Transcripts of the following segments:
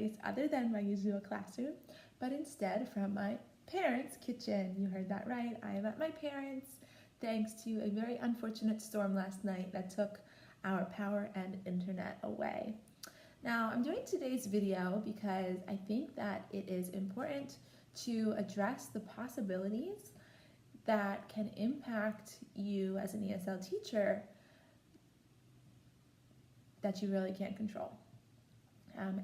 place other than my usual classroom, but instead from my parents' kitchen. You heard that right. I am at my parents' thanks to a very unfortunate storm last night that took our power and internet away. Now, I'm doing today's video because I think that it is important to address the possibilities that can impact you as an ESL teacher that you really can't control.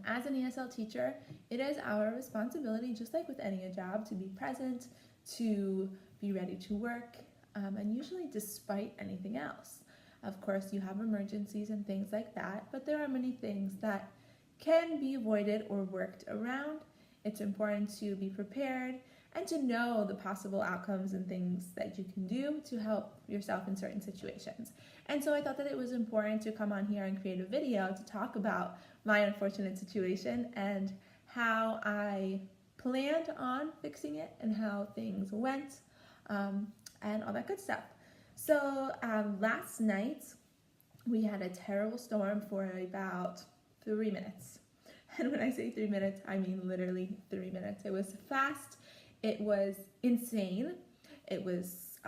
As an ESL teacher, it is our responsibility, just like with any job, to be present, to be ready to work, and usually despite anything else. Of course, you have emergencies and things like that, but there are many things that can be avoided or worked around. It's important to be prepared and to know the possible outcomes and things that you can do to help yourself in certain situations. And so I thought that it was important to come on here and create a video to talk about my unfortunate situation and how I planned on fixing it and how things went, and all that good stuff. So last night we had a terrible storm for about 3 minutes. And when I say 3 minutes, I mean literally 3 minutes. It was fast. It was insane. It was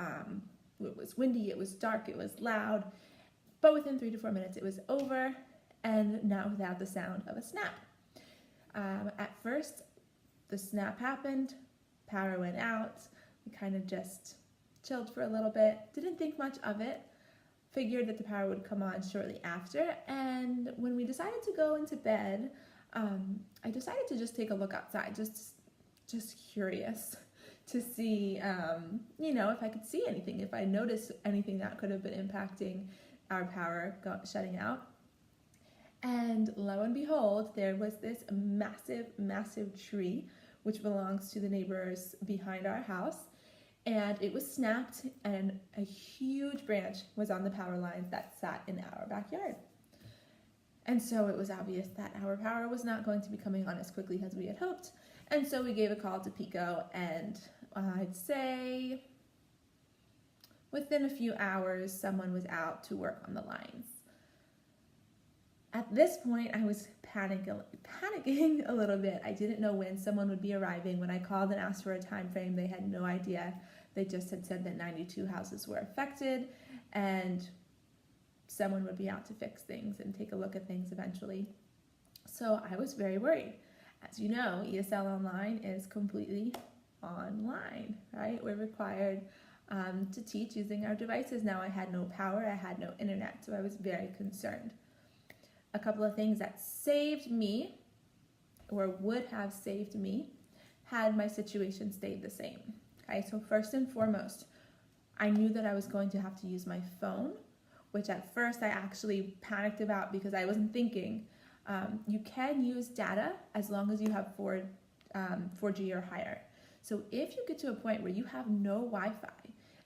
windy, it was dark, it was loud, but within 3 to 4 minutes it was over, and now without the sound of a snap. At first, the snap happened, power went out, we kind of just chilled for a little bit, didn't think much of it, figured that the power would come on shortly after, and when we decided to go into bed, I decided to just take a look outside, just curious to see, if I could see anything, if I noticed anything that could have been impacting our power shutting out. And lo and behold, there was this massive, massive tree, which belongs to the neighbors behind our house. And it was snapped, and a huge branch was on the power lines that sat in our backyard. And so it was obvious that our power was not going to be coming on as quickly as we had hoped. And so we gave a call to Pico, and I'd say within a few hours, someone was out to work on the lines. At this point, I was panicking a little bit. I didn't know when someone would be arriving. When I called and asked for a time frame, they had no idea. They just had said that 92 houses were affected, and someone would be out to fix things and take a look at things eventually. So I was very worried. As you know, ESL Online is completely online, right? We're required to teach using our devices. Now I had no power, I had no internet, so I was very concerned. A couple of things that saved me, or would have saved me, had my situation stayed the same. Okay, so first and foremost, I knew that I was going to have to use my phone, which at first I actually panicked about because I wasn't thinking. You can use data as long as you have 4G or higher. So if you get to a point where you have no Wi-Fi,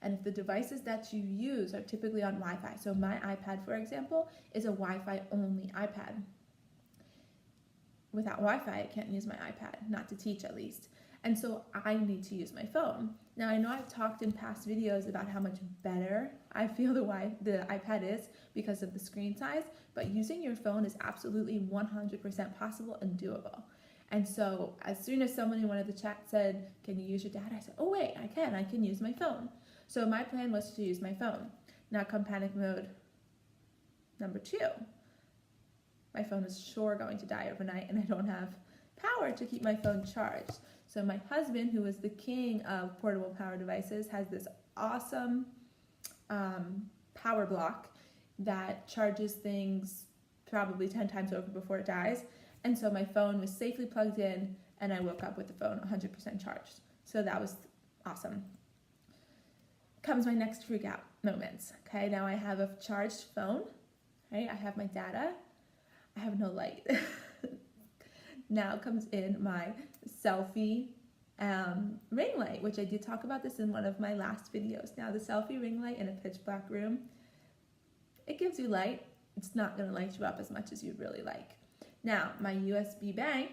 and if the devices that you use are typically on Wi-Fi, so my iPad, for example, is a Wi-Fi only iPad. Without Wi-Fi, I can't use my iPad, not to teach at least. And so I need to use my phone. Now I know I've talked in past videos about how much better I feel the iPad is because of the screen size, but using your phone is absolutely 100% possible and doable. And so as soon as someone in one of the chats said, "Can you use your data?" I said, "Oh wait, I can use my phone." So my plan was to use my phone. Now come panic mode number 2. My phone is sure going to die overnight, and I don't have power to keep my phone charged. So my husband, who is the king of portable power devices, has this awesome power block that charges things probably 10 times over before it dies. And so my phone was safely plugged in, and I woke up with the phone 100% charged. So that was awesome. Comes my next freak out moments. Okay, now I have a charged phone, right? I have my data, I have no light. Now comes in my selfie ring light, which I did talk about this in one of my last videos. Now the selfie ring light in a pitch black room, it gives you light. It's not going to light you up as much as you'd really like. Now my USB bank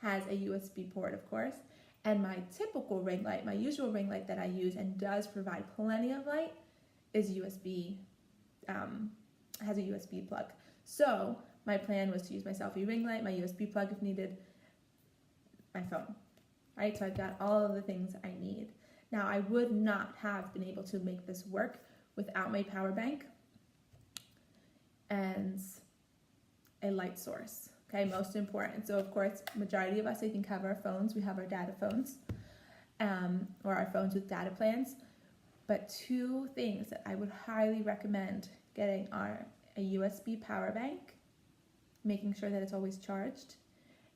has a USB port, of course, and my typical ring light, my usual ring light that I use and does provide plenty of light, is USB, has a USB plug. So my plan was to use my selfie ring light, my USB plug if needed, my phone, right? So I've got all of the things I need. Now, I would not have been able to make this work without my power bank and a light source, okay? Most important. So, of course, majority of us, I think, have our phones. We have our data phones, or our phones with data plans. But two things that I would highly recommend getting are a USB power bank, making sure that it's always charged,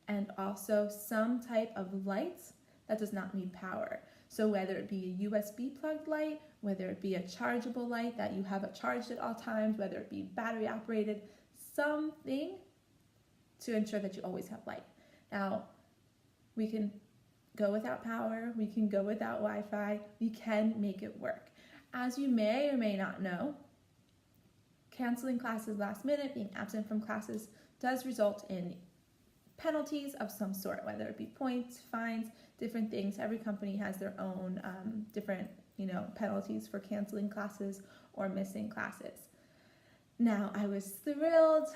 and also some type of light that does not need power. So whether it be a USB plugged light, whether it be a chargeable light that you have it charged at all times, whether it be battery operated, something to ensure that you always have light. Now, we can go without power, we can go without Wi-Fi, we can make it work. As you may or may not know, canceling classes last minute, being absent from classes, does result in penalties of some sort, whether it be points, fines, different things. Every company has their own different, penalties for canceling classes or missing classes. Now, I was thrilled.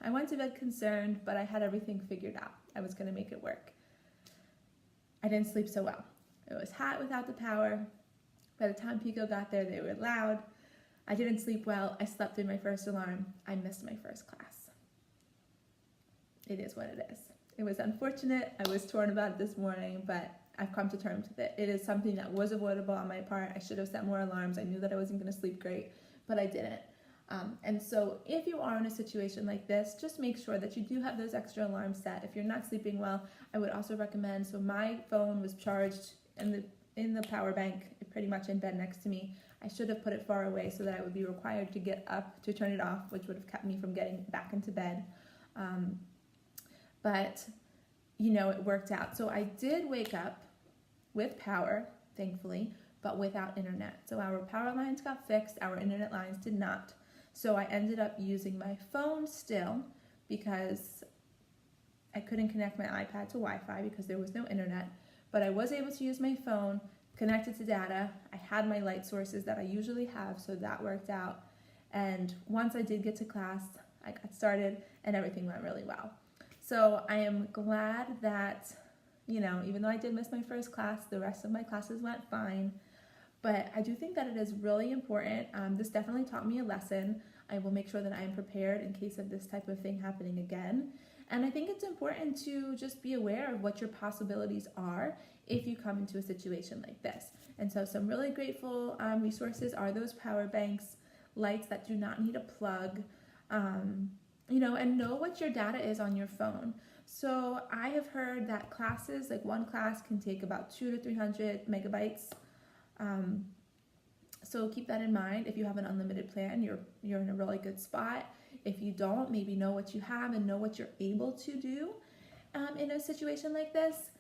I went to bed concerned, but I had everything figured out. I was going to make it work. I didn't sleep so well. It was hot without the power. By the time Pico got there, they were loud. I didn't sleep well. I slept through my first alarm. I missed my first class. It is what it is. It was unfortunate. I was torn about it this morning, but I've come to terms with it. It is something that was avoidable on my part. I should have set more alarms. I knew that I wasn't going to sleep great, but I didn't. And so if you are in a situation like this, just make sure that you do have those extra alarms set. If you're not sleeping well, I would also recommend, so my phone was charged in the power bank, pretty much in bed next to me. I should have put it far away so that I would be required to get up to turn it off, which would have kept me from getting back into bed. But it worked out. So I did wake up with power, thankfully, but without internet. So our power lines got fixed, our internet lines did not. So I ended up using my phone still because I couldn't connect my iPad to Wi-Fi because there was no internet, but I was able to use my phone connected to data. I had my light sources that I usually have, so that worked out. And once I did get to class, I got started and everything went really well. So I am glad that, even though I did miss my first class, the rest of my classes went fine. But I do think that it is really important. This definitely taught me a lesson. I will make sure that I am prepared in case of this type of thing happening again. And I think it's important to just be aware of what your possibilities are if you come into a situation like this. And so some really grateful resources are those power banks, lights that do not need a plug, and know what your data is on your phone. So I have heard that classes, like one class can take about 200 to 300 megabytes. So keep that in mind. If you have an unlimited plan, you're in a really good spot. If you don't, maybe know what you have and know what you're able to do in a situation like this.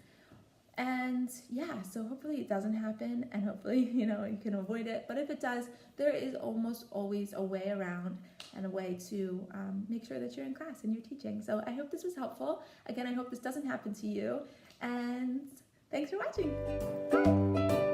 And yeah, so hopefully it doesn't happen, and hopefully, you can avoid it. But if it does, there is almost always a way around and a way to make sure that you're in class and you're teaching. So I hope this was helpful. Again, I hope this doesn't happen to you. And thanks for watching. Bye.